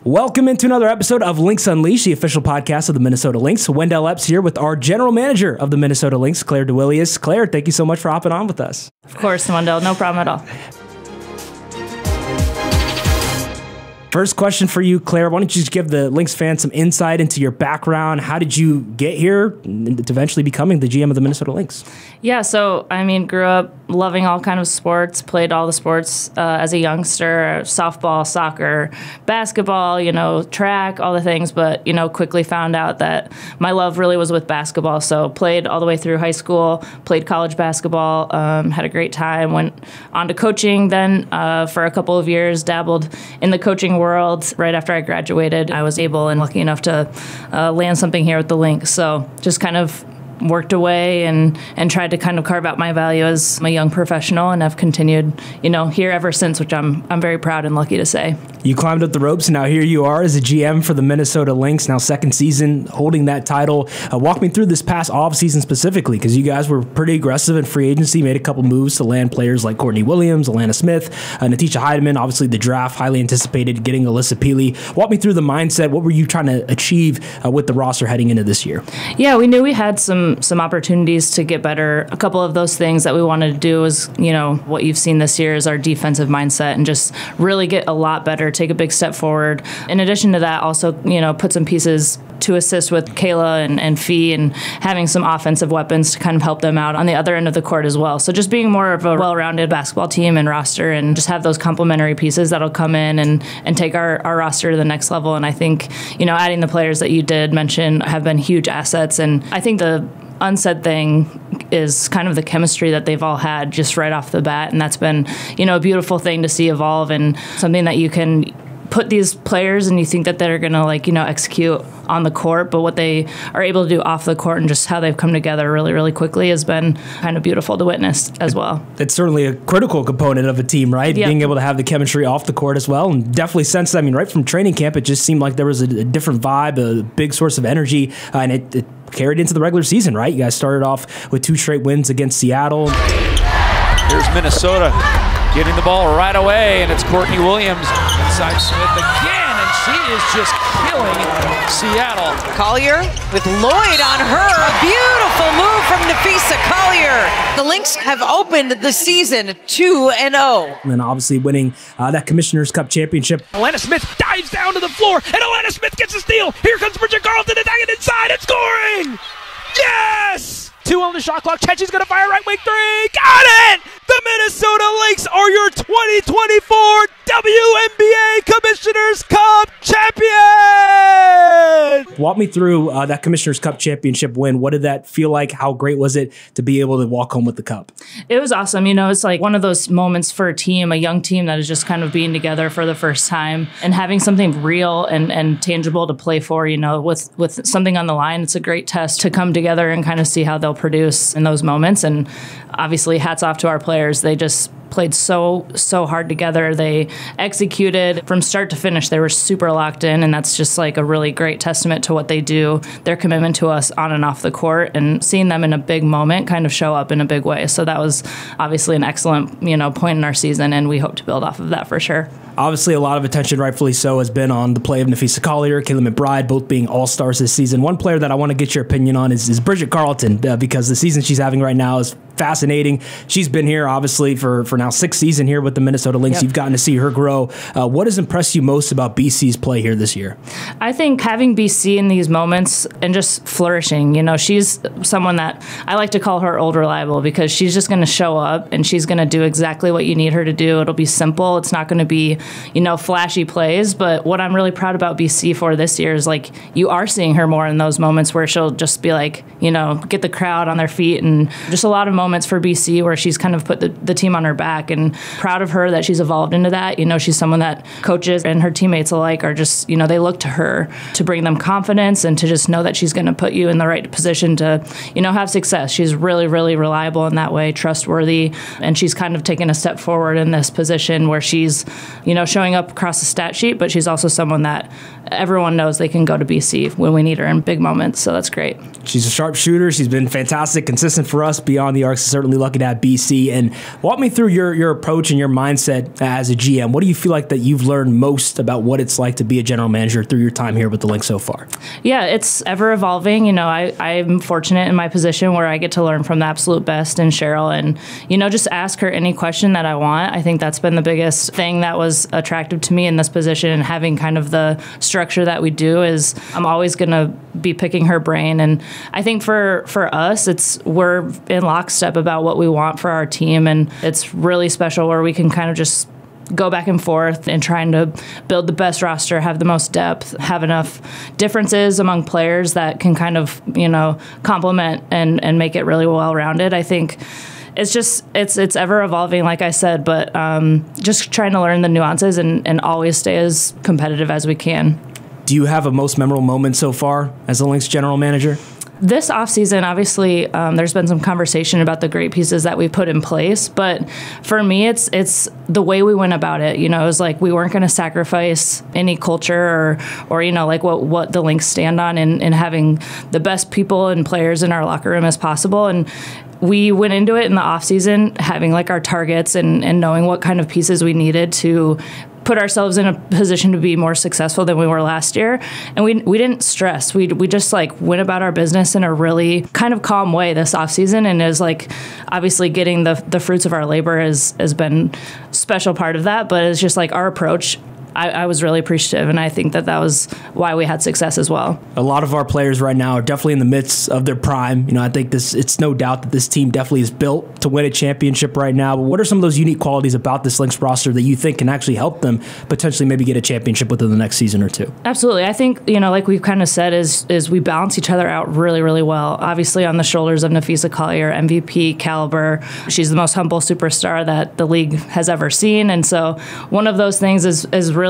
Welcome into another episode of Lynx Unleashed, the official podcast of the Minnesota Lynx. Wendell Epps here with our general manager of the Minnesota Lynx, Clare Duwelius. Clare, thank you so much for hopping on with us. Of course, Wendell. No problem at all. First question for you, Clare. Why don't you just give the Lynx fans some insight into your background? How did you get here to eventually becoming the GM of the Minnesota Lynx? Yeah, so, grew up loving all kinds of sports, played all the sports as a youngster, softball, soccer, basketball, track, all the things, but, quickly found out that my love really was with basketball. So played all the way through high school, played college basketball, had a great time, went on to coaching then for a couple of years, dabbled in the coaching world. Right after I graduated, I was able and lucky enough to land something here with the Lynx. So just kind of worked away and tried to kind of carve out my value as a young professional, and have continued, here ever since, which I'm very proud and lucky to say. You climbed up the ropes, and now here you are as a GM for the Minnesota Lynx, now second season holding that title. Walk me through this past offseason specifically, because you guys were pretty aggressive in free agency, made a couple moves to land players like Courtney Williams, Alana Smith, Natisha Heidemann, obviously the draft, highly anticipated, getting Alyssa Peely. Walk me through the mindset. What were you trying to achieve with the roster heading into this year? Yeah, we knew we had some opportunities to get better. A couple of those things that we wanted to do is, what you've seen this year is our defensive mindset and just really get a lot better, take a big step forward. In addition to that, also, put some pieces to assist with Kayla and Fee and having some offensive weapons to kind of help them out on the other end of the court as well. So just being more of a well-rounded basketball team and roster, and just have those complementary pieces that'll come in and take our roster to the next level. And I think, adding the players that you did mention have been huge assets. And I think the unsaid thing is kind of the chemistry that they've all had just right off the bat. And that's been, a beautiful thing to see evolve, and something that you can put these players and you think that they're going to execute on the court, but what they are able to do off the court and just how they've come together really, really quickly has been kind of beautiful to witness as well. It's certainly a critical component of a team, right? Yep. Being able to have the chemistry off the court as well. And definitely sensed, right from training camp, it just seemed like there was a different vibe, a big source of energy, and it carried into the regular season, right? You guys started off with 2 straight wins against Seattle. Here's Minnesota getting the ball right away, and it's Courtney Williams inside Smith again, and she is just killing Seattle. Collier with Lloyd on her. A beautiful move from Napisa Collier. The Lynx have opened the season 2-0. And then obviously winning that Commissioner's Cup championship. Alana Smith dives down to the floor, and Alana Smith gets a steal. Here comes Bridget Carlton attacking inside and scoring! Yes! 2 on the shot clock. Chechi's going to fire right wing 3. Got it! The Minnesota Lynx are your 2024 WNBA Commissioner's Cup champion! Walk me through that Commissioner's Cup championship win. What did that feel like? How great was it to be able to walk home with the cup? It was awesome. It's like one of those moments for a team, a young team that is just kind of being together for the first time and having something real and tangible to play for, with something on the line. It's a great test to come together and kind of see how they'll produce in those moments. And obviously hats off to our players. They just played so hard together. They executed from start to finish. They were super locked in, and that's just like a really great testament to what they do, their commitment to us on and off the court, and seeing them in a big moment kind of show up in a big way. So that was obviously an excellent, point in our season, and we hope to build off of that for sure. Obviously, a lot of attention, rightfully so, has been on the play of Napisa Collier, Kayla McBride, both being all-stars this season. One player that I want to get your opinion on is Bridget Carlton, because the season she's having right now is fascinating. She's been here, obviously, for now 6th season here with the Minnesota Lynx. Yep. You've gotten to see her grow. What has impressed you most about BC's play here this year? I think having BC in these moments and just flourishing. She's someone that I like to call her old reliable, because she's just going to show up and she's going to do exactly what you need her to do. It'll be simple. It's not going to be, flashy plays. But what I'm really proud about BC for this year is, you are seeing her more in those moments where she'll just be get the crowd on their feet, and just a lot of moments for BC where she's kind of put the team on her back, and proud of her that she's evolved into that. She's someone that coaches and her teammates alike are just, they look to her to bring them confidence and to just know that she's going to put you in the right position to, have success. She's really, really reliable in that way, trustworthy, and she's kind of taken a step forward in this position where she's, showing up across the stat sheet, but she's also someone that everyone knows they can go to BC when we need her in big moments. So that's great. She's a sharp shooter. She's been fantastic, consistent for us beyond the arc Athletics is certainly lucky to have BC. And walk me through your approach and your mindset as a GM. What do you feel like that you've learned most about what it's like to be a general manager through your time here with the Lynx so far? Yeah, it's ever evolving. I'm fortunate in my position where I get to learn from the absolute best in Cheryl and, just ask her any question that I want. I think that's been the biggest thing that was attractive to me in this position, and having kind of the structure that we do is I'm always going to be picking her brain. And I think for us, we're in lockstep about what we want for our team. And it's really special where we can kind of just go back and forth and trying to build the best roster, have the most depth, have enough differences among players that can kind of, complement and make it really well-rounded. I think it's ever evolving, like I said, but just trying to learn the nuances and always stay as competitive as we can. Do you have a most memorable moment so far as the Lynx general manager? This offseason, obviously, there's been some conversation about the great pieces that we put in place. But for me, it's the way we went about it. It was like we weren't going to sacrifice any culture or like what the Lynx stand on in having the best people and players in our locker room as possible. And we went into it in the offseason having like our targets and knowing what kind of pieces we needed to put ourselves in a position to be more successful than we were last year. And we didn't stress. We just like went about our business in a really kind of calm way this offseason. And is like obviously getting the fruits of our labor has been a special part of that. But it's just like our approach. I was really appreciative, and I think that was why we had success as well. A lot of our players right now are definitely in the midst of their prime. I think it's no doubt that this team definitely is built to win a championship right now. But what are some of those unique qualities about this Lynx roster that you think can actually help them potentially maybe get a championship within the next season or two? Absolutely. I think, like we've kind of said, is we balance each other out really, really well. Obviously on the shoulders of Nafisa Collier, MVP caliber. She's the most humble superstar that the league has ever seen. And so one of those things is really,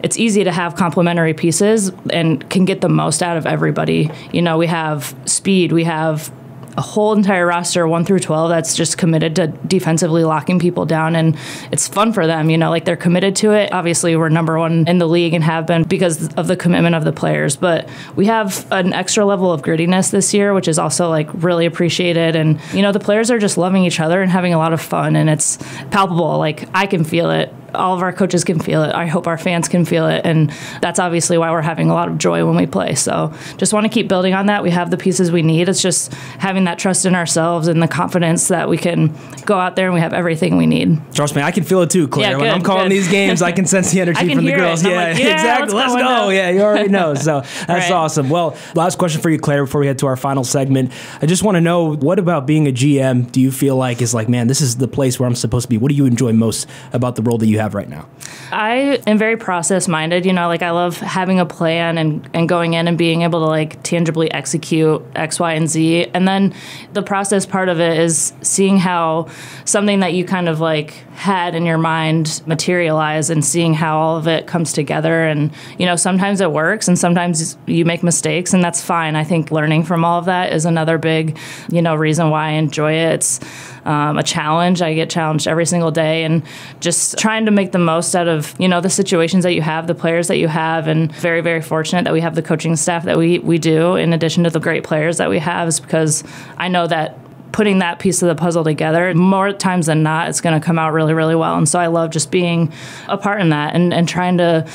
it's easy to have complementary pieces and can get the most out of everybody. We have speed, we have a whole entire roster 1 through 12 that's just committed to defensively locking people down, and it's fun for them. Like they're committed to it. Obviously we're number one in the league and have been because of the commitment of the players, but we have an extra level of grittiness this year, which is also like really appreciated. And the players are just loving each other and having a lot of fun, and it's palpable. Like I can feel it. All of our coaches can feel it. I hope our fans can feel it. And that's obviously why we're having a lot of joy when we play. So just want to keep building on that. We have the pieces we need. It's just having that trust in ourselves and the confidence that we can go out there and we have everything we need. Trust me, I can feel it too, Claire. Yeah, when I'm calling these games, I can sense the energy from the girls. Yeah, exactly. Let's go. Yeah, you already know. So that's right. Awesome. Well, last question for you, Claire, before we head to our final segment. I just want to know, what about being a GM do you feel like is like, man, this is the place where I'm supposed to be? What do you enjoy most about the role that you have right now? I am very process-minded. Like I love having a plan and going in and being able to like tangibly execute X, Y, and Z. And then the process part of it is seeing how something that you kind of like had in your mind materialize and seeing how all of it comes together. And, sometimes it works and sometimes you make mistakes, and that's fine. I think learning from all of that is another big, reason why I enjoy it. It's a challenge. I get challenged every single day, and just trying to make the most out of, the situations that you have, the players that you have, and very, very fortunate that we have the coaching staff that we do, in addition to the great players that we have, is because I know that putting that piece of the puzzle together, more times than not, it's going to come out really, really well. And so I love just being a part in that and trying to,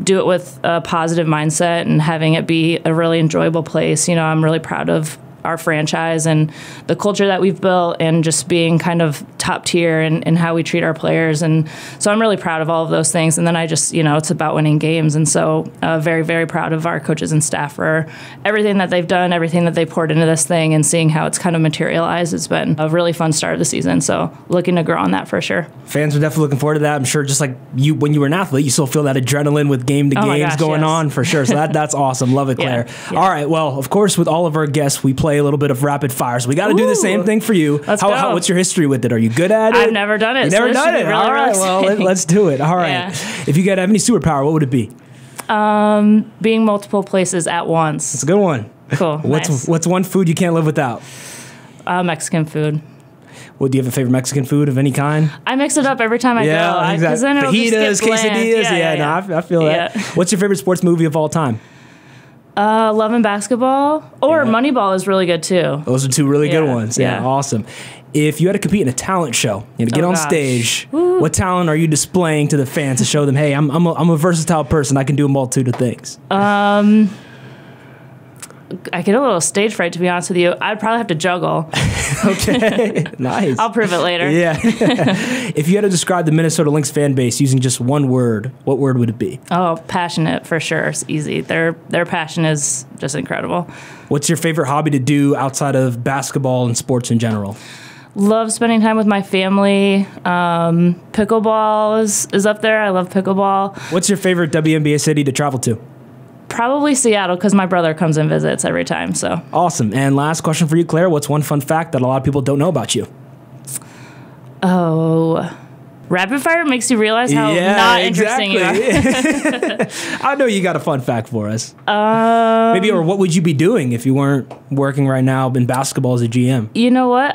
do it with a positive mindset and having it be a really enjoyable place. I'm really proud of our franchise and the culture that we've built, and just being kind of top tier in how we treat our players. And so I'm really proud of all of those things. And then I just, it's about winning games. And so very, very proud of our coaches and staff for everything that they've done, everything that they poured into this thing, and seeing how it's kind of materialized. It's been a really fun start of the season. So looking to grow on that for sure. Fans are definitely looking forward to that. I'm sure just like you, when you were an athlete, you still feel that adrenaline with games going on for sure. So that's awesome. Love it, Claire. Yeah. All right. Well, of course, with all of our guests, we play a little bit of rapid fire. So we got to do the same thing for you. What's your history with it? Are you good at it? I've never done it. You've never done it? Really, all right. Well, let's do it. All right. Yeah. If you could have any superpower, what would it be? Being multiple places at once. That's a good one. Cool. What's one food you can't live without? Mexican food. Well, do you have a favorite Mexican food of any kind? I mix it up every time I go. Because then it'll fajitas, just get bland. quesadillas. I feel that. What's your favorite sports movie of all time? Love and Basketball or Moneyball is really good too. Those are two really good ones. Yeah, awesome. If you had to compete in a talent show, you know, get on stage, what talent are you displaying to the fans to show them, hey, I'm a versatile person. I can do a multitude of things. I get a little stage fright, to be honest with you. I'd probably have to juggle. Okay, nice. I'll prove it later. Yeah. If you had to describe the Minnesota Lynx fan base using just one word, what word would it be? Oh, passionate for sure. It's easy. Their passion is just incredible. What's your favorite hobby to do outside of basketball and sports in general? Love spending time with my family. Pickleball is up there. I love pickleball. What's your favorite WNBA city to travel to? Probably Seattle, because my brother comes and visits every time. So awesome. And last question for you, Claire. What's one fun fact that a lot of people don't know about you? Oh, rapid fire makes you realize how not interesting you are. I know you got a fun fact for us. Maybe, or what would you be doing if you weren't working right now in basketball as a GM? You know what?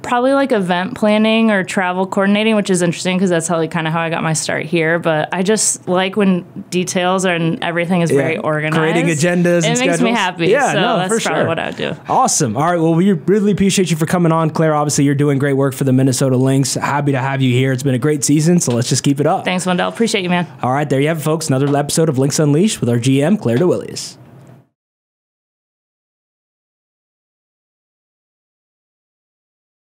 Probably like event planning or travel coordinating, which is interesting because that's how kind of how I got my start here. But I just like when details and everything is very organized. Creating agendas and schedules. It makes me happy. Yeah, so no, that's for probably sure. what I would do. Awesome. All right. Well, we really appreciate you for coming on, Claire. Obviously, you're doing great work for the Minnesota Lynx. Happy to have you here. It's been a great season, so let's just keep it up. Thanks, Wendell. Appreciate you, man. All right. There you have it, folks. Another episode of Lynx Unleashed with our GM, Clare Duwelius.